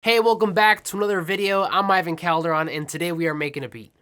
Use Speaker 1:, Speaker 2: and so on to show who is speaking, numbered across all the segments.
Speaker 1: Hey, welcome back to another video. I'm Ivan Calderon, and today we are making a beat.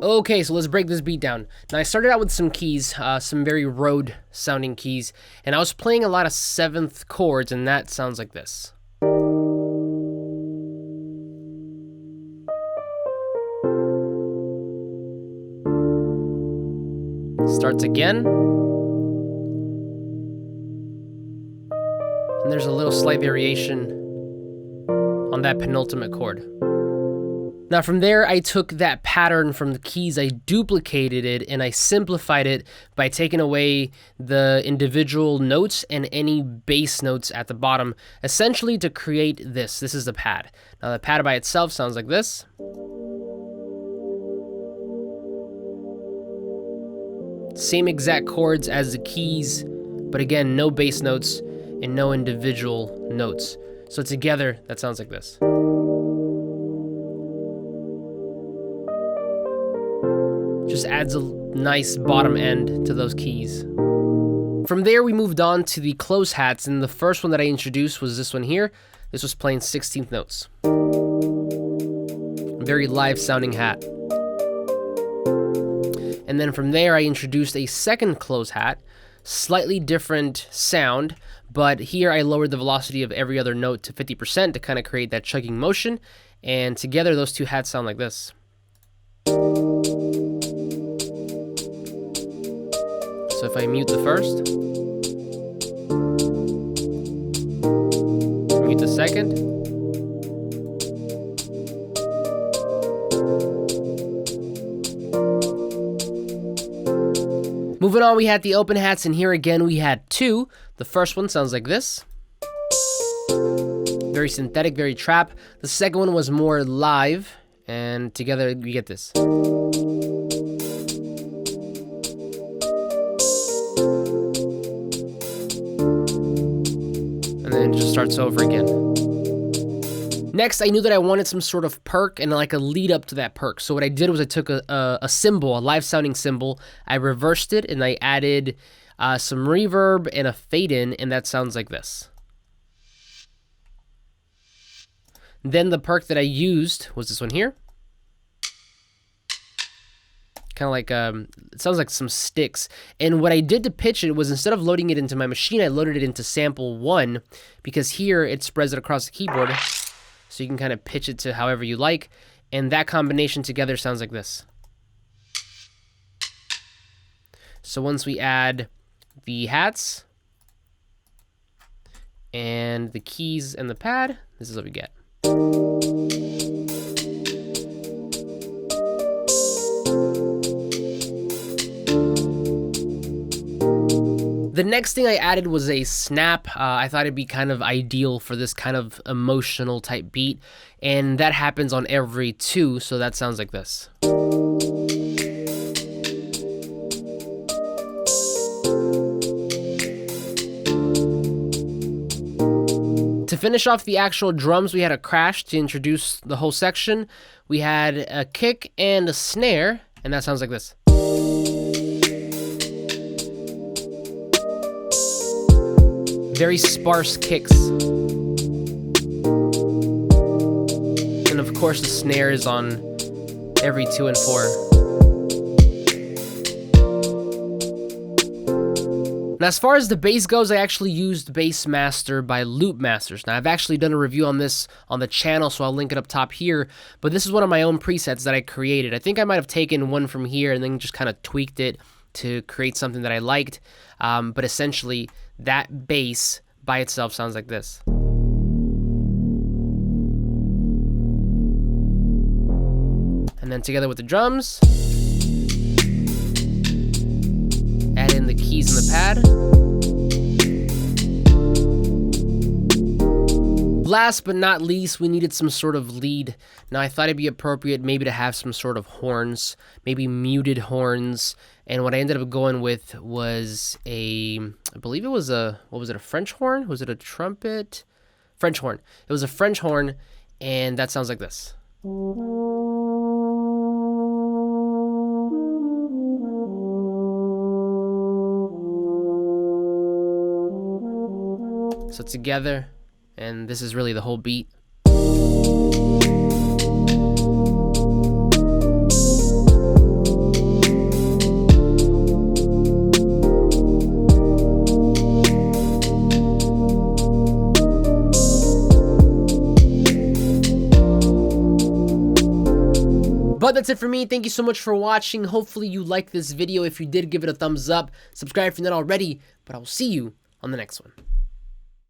Speaker 1: Okay, so let's break this beat down. Now, I started out with some keys, some very road sounding keys, and I was playing a lot of 7th chords, and that sounds like this. Starts again. And there's a little slight variation on that penultimate chord. Now from there, I took that pattern from the keys, I duplicated it, and I simplified it by taking away the individual notes and any bass notes at the bottom, essentially to create this. This is the pad. Now the pad by itself sounds like this. Same exact chords as the keys, but again, no bass notes and no individual notes. So together, that sounds like this. Just adds a nice bottom end to those keys. From there, we moved on to the close hats, and the first one that I introduced was this one here. This was playing 16th notes. Very live sounding hat. And then from there, I introduced a second close hat, slightly different sound, but here I lowered the velocity of every other note to 50% to kind of create that chugging motion. And together, those two hats sound like this. So if I mute the first, mute the second, moving on, we had the open hats, and here again we had two. The first one sounds like this. Very synthetic, very trap. The second one was more live, and together we get this. And then it just starts over again. Next, I knew that I wanted some sort of perk and like a lead up to that perk. So what I did was I took a cymbal, a live sounding cymbal, I reversed it, and I added some reverb and a fade in, and that sounds like this. Then the perk that I used was this one here. Kind of like, it sounds like some sticks. And what I did to pitch it was, instead of loading it into my machine, I loaded it into sample 1, because here it spreads it across the keyboard. So you can kind of pitch it to however you like. And that combination together sounds like this. So once we add the hats and the keys and the pad, this is what we get. The next thing I added was a snap. I thought it'd be kind of ideal for this kind of emotional type beat, and that happens on every 2, so that sounds like this. To finish off the actual drums, we had a crash to introduce the whole section. We had a kick and a snare, and that sounds like this. Very sparse kicks. And of course the snare is on every 2 and 4. Now, as far as the bass goes, I actually used Bassmaster by Loopmasters. Now, I've actually done a review on this on the channel, so I'll link it up top here. But this is one of my own presets that I created. I think I might have taken one from here and then just kind of tweaked it to create something that I liked. But essentially, that bass by itself sounds like this. And then together with the drums, add in the keys and the pad. Last but not least, we needed some sort of lead. Now, I thought it'd be appropriate maybe to have some sort of horns, maybe muted horns. And what I ended up going with was I believe it was a French horn? Was it a trumpet? French horn. It was a French horn, and that sounds like this. So together, and this is really the whole beat. But that's it for me. Thank you so much for watching. Hopefully you liked this video. If you did, give it a thumbs up. Subscribe if you're not already. But I will see you on the next one.